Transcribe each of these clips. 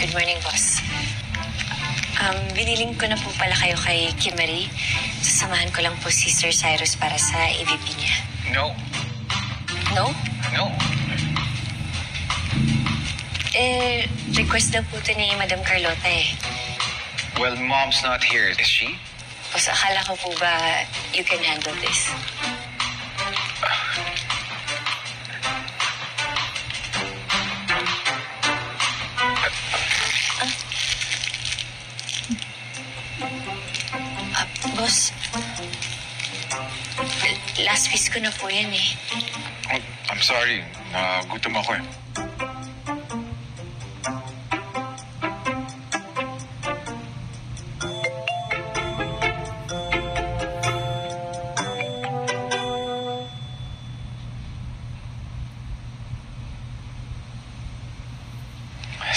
Good morning, boss. Biniling ko na po pala kayo kay Kim Marie. Sasamahan ko lang po si Sir Cyrus para sa EVP niya. No. No? No. Request daw po ito ni Madam Carlota eh. Well, Mom's not here, is she? Boss, akala ko po ba you can handle this? Boss, last piece ko na po yan eh. Oh, I'm sorry. Nagutom ako eh.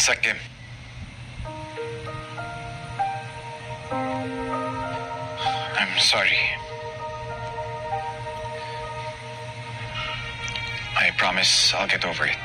Sakim. I'm sorry. I promise I'll get over it.